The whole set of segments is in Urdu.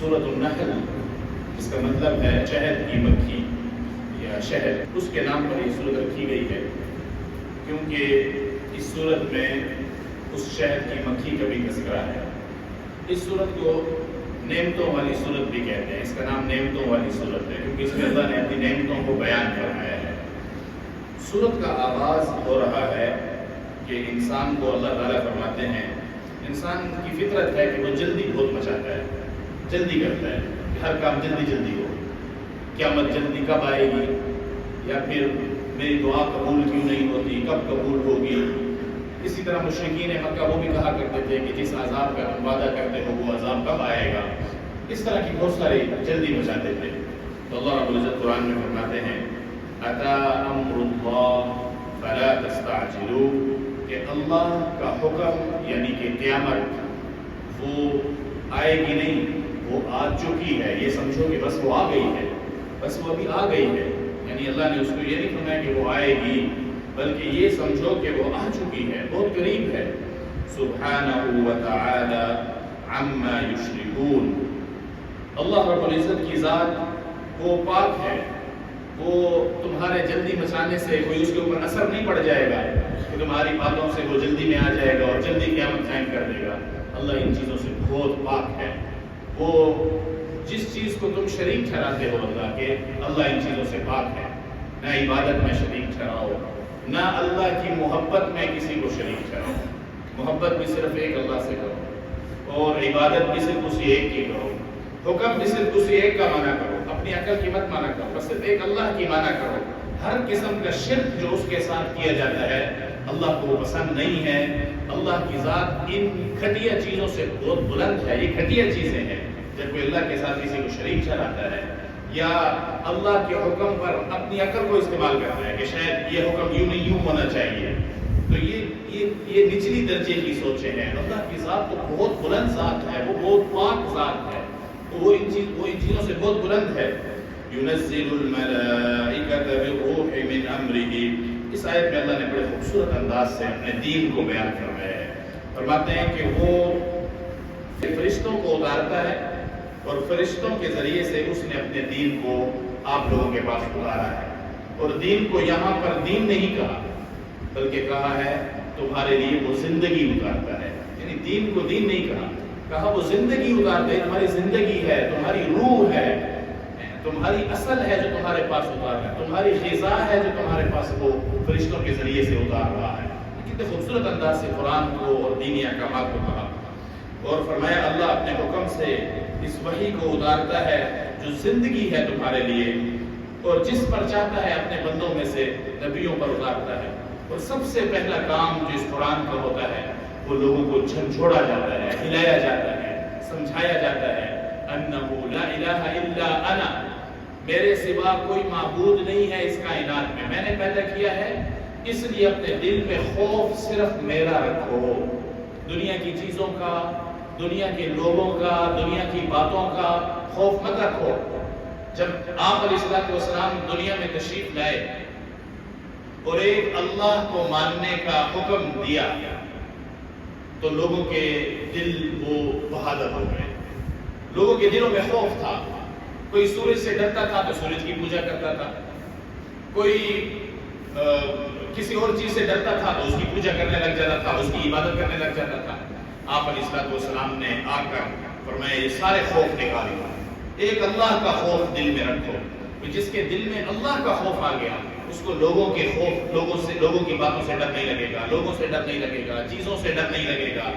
سورۃ النحل، اس کا مطلب ہے شہد کی مکھی یا شہد، اس کے نام پر یہ سورت رکھی گئی ہے کیونکہ اس سورت میں اس شہد کی مکھی کا بھی تذکرہ ہے۔ اس سورت کو نعمتوں والی سورت بھی کہتے ہیں، اس کا نام نعمتوں والی سورت ہے کیونکہ اس میں اللہ نے اپنی نعمتوں کو بیان فرمایا ہے۔ سورت کا آغاز ہو رہا ہے کہ انسان کو اللہ تعالیٰ فرماتے ہیں، انسان کی فطرت ہے کہ وہ جلدی بہت مچاتا ہے، جلدی کرتا ہے کہ ہر کام جلدی جلدی ہو، قیامت جلدی کب آئے گی، یا پھر میری دعا قبول کیوں نہیں ہوتی، کب قبول ہوگی۔ اسی طرح مشرکین مکہ وہ بھی کہا کرتے تھے کہ جس عذاب کا ہم وعدہ کرتے ہو وہ عذاب کب آئے گا، اس طرح کی بہت ساری جلدی مچاتے تھے۔ تو اللہ رب العزت قرآن میں فرماتے ہیں اتی امر اللہ فلا تستعجلوا، کہ اللہ کا حکم یعنی کہ قیامت وہ آئے گی نہیں، وہ آ چکی ہے، یہ سمجھو کہ بس وہ آ گئی ہے، بس وہ ابھی آ گئی ہے، یعنی اللہ نے اس کو یہ نہیں فرمایا کہ وہ آئے گی، بلکہ یہ سمجھو کہ وہ آ چکی ہے، بہت قریب ہے۔ سبحانہ وتعالی عما یشرکون، اللہ رب العزت کی ذات وہ پاک ہے، وہ تمہارے جلدی مچانے سے کوئی اس کے اوپر اثر نہیں پڑ جائے گا کہ تمہاری باتوں سے وہ جلدی میں آ جائے گا اور جلدی قیامت قائم کر دے گا۔ اللہ ان چیزوں سے بہت پاک ہے، وہ جس چیز کو تم شریک ٹھہراتے ہو اللہ کے، اللہ ان چیزوں سے پاک ہے۔ نہ عبادت میں شریک ٹھہراؤ، نہ اللہ کی محبت میں کسی کو شریک ٹھہراؤ، محبت بھی صرف ایک اللہ سے کرو اور عبادت بھی صرف اسی ایک کی کرو، حکم بھی صرف اسی ایک کا مانا کرو، اپنی عقل کی مت مانا کرو، بس صرف ایک اللہ کی مانا کرو۔ ہر قسم کا شرک جو اس کے ساتھ کیا جاتا ہے اللہ کو پسند نہیں ہے۔ اللہ کی ذات ان گھٹیا چیزوں سے بہت بلند ہے، یہ گھٹیا چیزیں ہیں جب کوئی اللہ کے ساتھ کسی کو شریک ٹھہراتا ہے یا اللہ کے حکم پر اپنی عقل کو استعمال کرتا ہے کہ شاید یہ حکم یوں نہیں یوں ہونا چاہیے، تو یہ نچلی درجے کی سوچیں ہیں۔ اللہ کی ذات تو بہت بلند ذات ہے، وہ بہت پاک ذات ہے، وہ ان چیزوں سے بہت بلند ہے۔ ينزل الملائکۃ بالروح من امرہ، اس آیت میں اللہ نے بڑے خوبصورت انداز سے اپنے دین کو بیان فرمایا ہے۔ فرماتے ہیں کہ وہ فرشتوں کو اتارتا ہے اور فرشتوں کے ذریعے سے اس نے اپنے دین کو آپ لوگوں کے پاس اتارا ہے، اور دین کو یہاں پر دین نہیں کہا بلکہ کہا ہے تمہارے لیے وہ زندگی اتارتا ہے، یعنی دین کو دین نہیں کہا وہ زندگی اتارتا ہے، تمہاری زندگی ہے، تمہاری روح ہے، تمہاری اصل ہے جو تمہارے پاس اتار ہے، تمہاری غذا ہے جو تمہارے پاس وہ فرشتوں کے ذریعے سے اتار رہا ہے۔ کتنے خوبصورت انداز سے قرآن کو اور دینی احکامات کو کہا اور فرمایا اللہ اپنے حکم سے اس وحی کو اتارتا ہے جو زندگی ہے تمہارے لیے، اور جس پر چاہتا ہے اپنے بندوں میں سے نبیوں پر اتارتا ہے۔ اور سب سے پہلا کام جو اس قرآن کا ہوتا ہے وہ لوگوں کو جھنجھوڑا جاتا ہے، ہلایا جاتا ہے، سمجھایا جاتا ہے انہ لا الہ الا انا، میرے سوا کوئی معبود نہیں ہے اس کائنات میں نے پیدا کیا ہے، اس لیے اپنے دل میں خوف صرف میرا رکھو، دنیا کی چیزوں کا، دنیا کے لوگوں کا، دنیا کی باتوں کا خوف مت رکھو۔ جب آپ علیہ السلام دنیا میں تشریف لائے اور ایک اللہ کو ماننے کا حکم دیا تو لوگوں کے دل وہ بہادر ہو گئے، لوگوں کے دلوں میں خوف تھا۔ کوئی سورج سے ڈرتا تھا تو سورج کی پوجا کرتا تھا، کوئی کسی اور چیز سے ڈرتا تھا تو اس کی پوجا کرنے لگ جاتا تھا، اس کی عبادت کرنے لگ جاتا تھا۔ آپ علیہ السلام نے آ کر فرمایا یہ سارے خوف نکال دو، ایک اللہ کا خوف دل میں رکھو، جس کے دل میں اللہ کا خوف آ گیا اس کو لوگوں کے خوف، لوگوں کی باتوں سے ڈر نہیں لگے گا، لوگوں سے ڈر نہیں لگے گا، چیزوں سے ڈر نہیں لگے گا،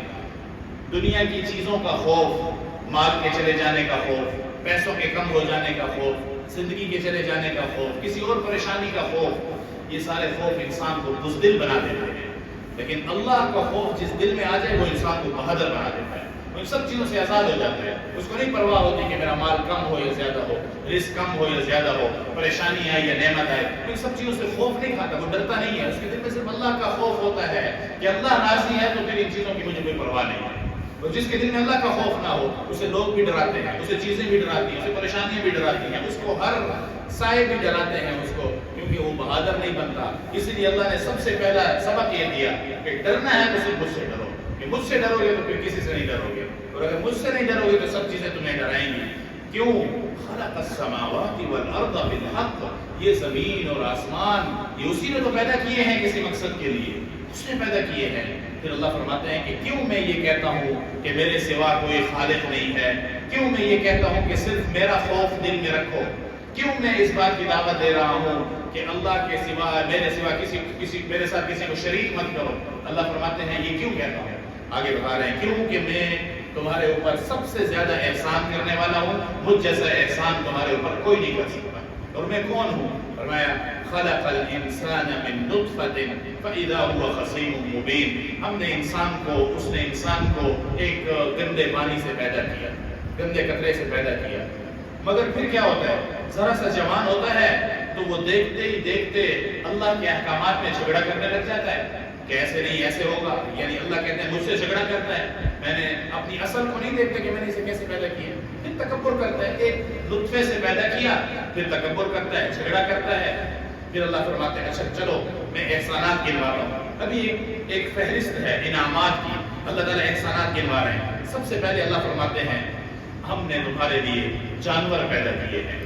دنیا کی چیزوں کا خوف، مال کے چلے جانے کا خوف، پیسوں کے کم ہو جانے کا خوف، زندگی کے چلے جانے کا خوف، کسی اور پریشانی کا خوف، یہ سارے خوف انسان کو بزدل بنا دیتے ہیں۔ لیکن اللہ کا خوف جس دل میں آ جائے وہ انسان کو بہادر بنا دیتا ہے، وہ ان سب چیزوں سے آزاد ہو جاتا ہے، اس کو نہیں پرواہ ہوتی کہ میرا مال کم ہو یا زیادہ ہو، رزق کم ہو یا زیادہ ہو، پریشانی آئے یا نعمت آئے، ان سب چیزوں سے خوف نہیں کھاتا، وہ ڈرتا نہیں ہے، اس کے دل میں صرف اللہ کا خوف ہوتا ہے کہ اللہ راضی ہے تو پھر ان چیزوں کی مجھے کوئی پرواہ نہیں ہے۔ اور جس کے دل میں اللہ کا خوف نہ ہو اسے لوگ بھی ڈراتے ہیں، اسے چیزیں بھی ڈراتی ہیں، اسے پریشانیاں بھی ڈراتی ہیں، اس کو ہر سائے بھی ڈراتے ہیں اس کو، کیونکہ وہ بہادر نہیں بنتا۔ اس لیے اللہ نے سب سے پہلا سبق یہ دیا کہ ڈرنا ہے تو صرف مجھ سے ڈرو، کہ مجھ سے ڈرو گے تو پھر کسی سے نہیں ڈرو گے، اور اگر مجھ سے نہیں ڈرو گے تو سب چیزیں تمہیں ڈرائیں گی۔ کیوں؟ خلق السماوات والارض بالحق، یہ زمین اور آسمان یہ اسی نے تو پیدا کیے ہیں کسی مقصد کے لیے، اس نے پیدا کیے ہیں۔ پھر اللہ فرماتے ہیں کہ کیوں میں یہ کہتا ہوں کہ میرے سوا کوئی خالق نہیں ہے، کیوں میں یہ کہتا ہوں کہ صرف میرا خوف دل میں رکھو، کیوں میں اس بات کی دعوت دے رہا ہوں کہ اللہ کے سوا میرے سوا میرے ساتھ کسی کو شریک مت کرو۔ اللہ فرماتے ہیں یہ کیوں کہتا ہوں، آگے بتا رہے ہیں کیوں کہ میں تمہارے اوپر سب سے زیادہ احسان کرنے والا ہوں، مجھ جیسا احسان تمہارے اوپر کوئی نہیں کر سکتا۔ اور میں کون ہوں؟ فرمایا خلق الانسان من نطفۃ فاذا هو خصیم مبین، ہم نے اس نے انسان کو ایک گندے پانی سے پیدا کیا، گندے قطرے سے پیدا کیا، مگر پھر کیا ہوتا ہے؟ ذرا سا جوان ہوتا ہے تو وہ دیکھتے ہی دیکھتے اللہ کے احکامات میں جھگڑا کرنے لگ جاتا ہے کہ ایسے نہیں ایسے ہوگا، یعنی اللہ کہتے ہیں مجھ سے جھگڑا کرتا ہے، میں نے اپنی اصل کو نہیں دیکھتا کہ میں نے اسے کیسے پیدا کیا، پھر تکبر کرتا ہے، ایک نطفے سے پیدا کیا پھر تکبر کرتا ہے، جھگڑا کرتا ہے۔ پھر اللہ فرماتے ہیں اچھا چلو میں احسانات گنواتا ہوں، ابھی ایک فہرست ہے انعامات کی، اللہ تعالیٰ احسانات گنوا رہے ہیں۔ سب سے پہلے اللہ فرماتے ہیں ہم نے تمہارے لیے جانور پیدا کیے ہیں،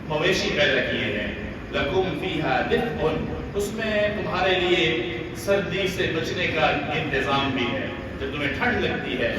مویشی پیدا کیے ہیں، لکم فیہا دفء، اس میں تمہارے لیے سردی سے بچنے کا انتظام بھی ہے، جب تمہیں ٹھنڈ لگتی ہے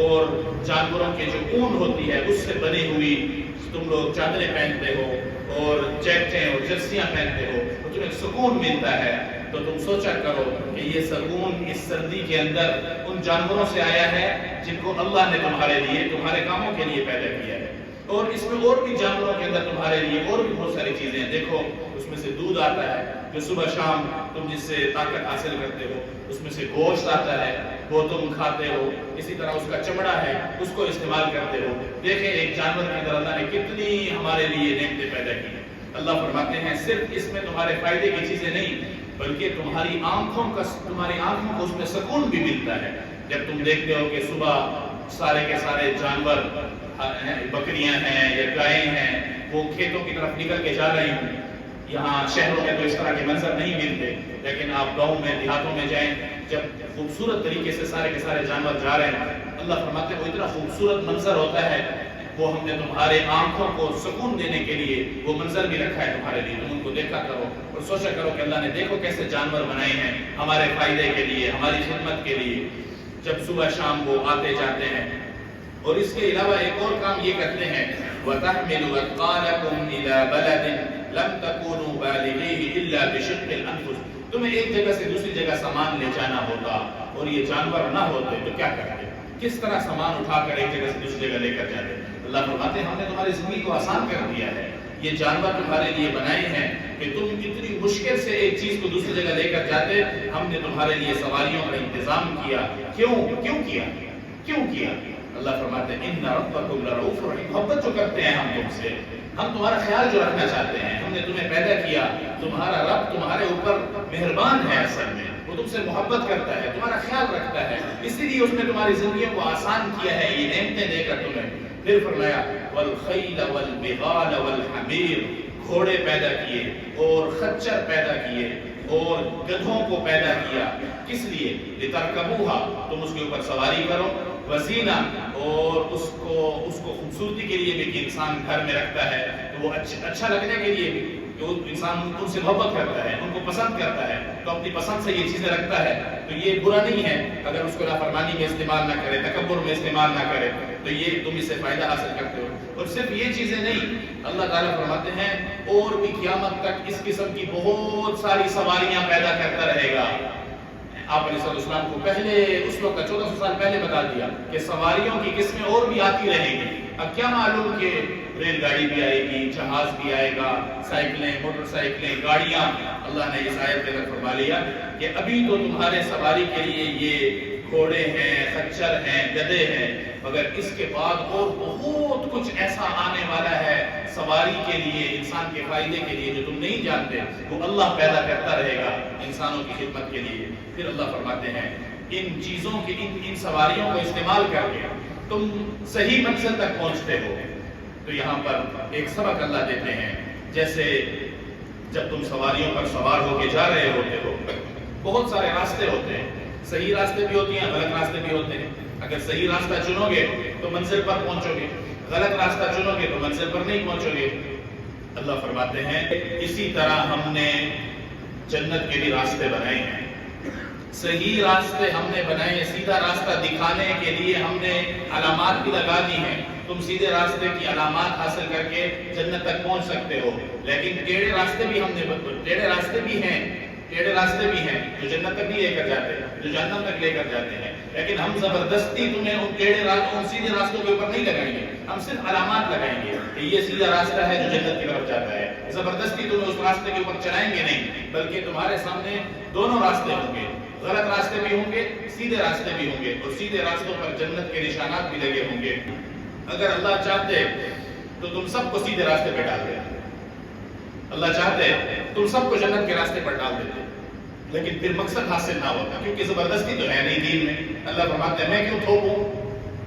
اور جانوروں کے جو اون ہوتی ہے اس سے بنی ہوئی تم لوگ چادریں پہنتے ہو اور جیکٹیں اور جرسیاں پہنتے ہو تو تمہیں سکون ملتا ہے، تو تم سوچا کرو کہ یہ سکون اس سردی کے اندر ان جانوروں سے آیا ہے جن کو اللہ نے تمہارے لیے تمہارے کاموں کے لیے پیدا کیا ہے، اور اس میں اور بھی جانوروں کے اندر تمہارے لیے اور بھی بہت ساری چیزیں ہیں۔ دیکھو اس میں سے دودھ آتا ہے جو صبح شام تم جس سے طاقت حاصل کرتے ہو، اس میں سے گوشت آتا ہے وہ تم کھاتے ہو، اسی طرح اس کا چمڑا ہے اس کو استعمال کرتے ہو۔ دیکھیں ایک جانور کے اندر اللہ نے کتنی ہمارے لیے نعمتیں پیدا کی ہیں۔ اللہ فرماتے ہیں صرف اس میں تمہارے فائدے کی چیزیں نہیں بلکہ تمہاری آنکھوں کو اس میں سکون بھی ملتا ہے، جب تم دیکھتے ہو کہ صبح سارے کے سارے جانور بکریاں ہیں یا گائیں ہیں وہ کھیتوں کی طرف نکل کے جا رہی ہوں۔ یہاں شہروں میں تو اس طرح کے منظر نہیں ملتے، لیکن آپ گاؤں میں دیہاتوں میں جائیں جب خوبصورت طریقے سے سارے کے سارے جانور جا رہے ہیں، اللہ فرماتے ہیں وہ اتنا خوبصورت منظر ہوتا ہے، وہ ہم نے تمہارے آنکھوں کو سکون دینے کے لیے وہ منظر بھی رکھا ہے تمہارے لیے، تم ان کو دیکھا کرو اور سوچا کرو کہ اللہ نے دیکھو کیسے جانور بنائے ہیں ہمارے فائدے کے لیے، ہماری خدمت کے لیے، جب صبح شام وہ آتے جاتے ہیں۔ اور اس کے علاوہ ایک اور کام یہ کرتے ہیں وَتَحْمِلُ أَثْقَالَكُمْ إِلَى بَلَدٍ لَمْ تَكُونُوا بَالِغِيهِ إِلَّا بِشِقِّ الْأَنفُسِ، تمہیں ایک جگہ سے دوسری جگہ سامان لے جانا ہوتا اور یہ جانور نہ ہوتے تو کیا کرتے؟ کس طرح سامان اٹھا کر ایک جگہ سے دوسری جگہ لے کر جاتے؟ اللہ فرماتے ہیں ہم نے تمہاری زندگی کو آسان کر دیا ہے، یہ جانور تمہارے لیے بنائے ہیں کہ تم اتنی مشکل سے ایک چیز کو دوسری جگہ لے کر جاتے، ہم نے تمہارے لیے سواریوں کا انتظام کیا۔ کیوں کیا؟ اللہ فرماتے ہیں ان ربکم لرؤوف رحیم، محبت جو کرتے ہیں ہم تم سے، ہم تمہارا خیال جو رکھنا چاہتے ہیں، ہم نے تمہیں پیدا کیا، تمہارا رب تمہارے اوپر مہربان ہے، اصل میں وہ تم سے محبت کرتا ہے، تمہارا خیال رکھتا ہے، اسی لیے اس نے تمہاری زندگیوں کو آسان کیا ہے یہ نعمتیں دے کر تمہیں۔ پھر فرمایا والخیل والبغال والحمیر، گھوڑے پیدا کیے اور خچر پیدا کیے اور گدھوں کو پیدا کیا، کس لیے؟ لترکبوها، تم اس کے اوپر سواری کرو، وزینہ، اور اس کو خوبصورتی کے لیے بھی کہ انسان گھر میں رکھتا ہے تو وہ اچھا لگنے کے لیے بھی کہ انسان ان سے محبت کرتا ہے، ان کو پسند کرتا ہے تو اپنی پسند سے یہ چیزیں رکھتا ہے، تو یہ برا نہیں ہے اگر اس کو نافرمانی میں استعمال نہ کرے، تکبر میں استعمال نہ کرے، تو یہ تم اس سے فائدہ حاصل کرتے ہو۔ اور صرف یہ چیزیں نہیں، اللہ تعالیٰ فرماتے ہیں اور بھی قیامت تک اس قسم کی بہت ساری سواریاں پیدا کرتا رہے گا۔ آپ علیہ السلام کو پہلے اس وقت 1400 سال پہلے بتا دیا کہ سواریوں کی قسمیں اور بھی آتی رہیں گی۔ اب کیا معلوم کہ ریل گاڑی بھی آئے گی، جہاز بھی آئے گا، سائیکلیں، موٹر سائیکلیں، گاڑیاں۔ اللہ نے اس آیت میں فرما لیا کہ ابھی تو تمہارے سواری کے لیے یہ گھوڑے ہیں، خچر ہیں، گدھے ہیں، مگر اس کے بعد اور بہت کچھ ایسا آنے والا ہے سواری کے لیے، انسان کے فائدے کے لیے جو تم نہیں جانتے، وہ اللہ پیدا کرتا رہے گا انسانوں کی خدمت کے لیے۔ پھر اللہ فرماتے ہیں ان چیزوں کی ان سواریوں کو استعمال کر کے تم صحیح منزل تک پہنچتے ہو۔ تو یہاں پر ایک سبق اللہ دیتے ہیں، جیسے جب تم سواریوں پر سوار ہو کے جا رہے ہوتے ہو، بہت سارے راستے ہوتے ہیں، صحیح راستے بھی ہوتے ہیں، غلط راستے بھی ہوتے ہیں۔ اگر صحیح راستہ چنو گے تو منزل پر پہنچو گے، غلط راستہ چنو گے تو منزل پر نہیں پہنچو گے۔ اللہ فرماتے ہیں اسی طرح ہم نے جنت کے بھی راستے بنائے ہیں، صحیح راستے ہم نے بنائے، سیدھا راستہ دکھانے کے لیے ہم نے علامات بھی لگا دی ہیں۔ تم سیدھے راستے کی علامات حاصل کر کے جنت تک پہنچ سکتے ہو، لیکن ٹیڑھے راستے بھی ہم نے ٹیڑھے راستے بھی ہیں جو جنت تک نہیں لے کر جاتے، جو جہنم تک لے کر جاتے ہیں، لیکن ہم زبردستی تمہیں ان سیدھے راستوں کے اوپر نہیں لگائیں گے، ہم صرف علامات لگائیں گے کہ یہ سیدھا راستہ ہے جو جنت کی طرف جاتا ہے۔ زبردستی تمہیں اس راستے کے اوپر چلائیں گے نہیں، بلکہ تمہارے سامنے دونوں راستے ہوں گے، غلط راستے بھی ہوں گے، سیدھے راستے بھی ہوں گے، اور سیدھے راستوں پر جنت کے نشانات بھی لگے ہوں گے۔ اگر اللہ چاہتے تو تم سب کو سیدھے راستے پہ ڈال دیتے، اللہ چاہتے تم سب کو جنت کے راستے پر ڈال دیتے، لیکن پھر مقصد حاصل نہ ہوتا، کیونکہ زبردستی تو ہے نہیں دین میں۔ اللہ فرماتے ہیں میں کیوں تھوپوں،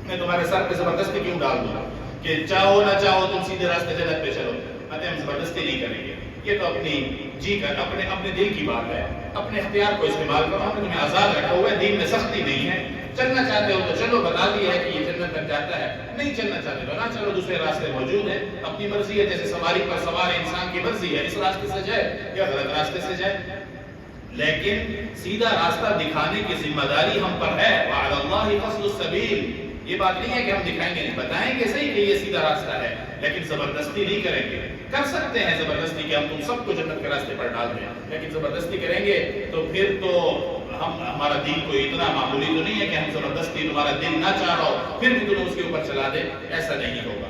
میں تمہارے سر پہ زبردستی کیوں ڈال دوں کہ چاہو نہ چاہو تم سیدھے راستے جنت پہ چلو، ہم زبردستی نہیں کریں گے۔ یہ تو اپنے دل کی بات ہے، اپنے اختیار کو استعمال کرو، ہم نے تمہیں آزاد رکھا ہوا ہے، دین میں سختی نہیں ہے۔ چلنا چاہتے ہو تو چلو، بتا دیا ہے کہ یہ جنت تک جاتا ہے، نہیں چلنا چاہتے تو نہ چلو، دوسرے راستے موجود ہیں، اپنی مرضی ہے، جیسے سواری پر سوار انسان کی مرضی ہے، اس راستے سے جائے یا غلط راستے سے جائے، لیکن سیدھا راستہ دکھانے کی ذمہ داری ہم پر ہے۔ وعلی اللہ قصد السبیل، یہ بات نہیں ہے کہ ہم دکھائیں گے نہیں، بتائیں گے صحیح کہ یہ سیدھا راستہ ہے، لیکن زبردستی نہیں کریں گے۔ کر سکتے ہیں زبردستی کہ ہم تم سب کو جنت کے راستے پر ڈال دیں، لیکن زبردستی کریں گے تو پھر تو ہمارا دین کوئی اتنا معمولی تو نہیں ہے کہ ہم زبردستی تمہارا دل نہ چاہ رہا ہو پھر بھی تمہیں اس کے اوپر چلا دیں، ایسا نہیں ہوگا۔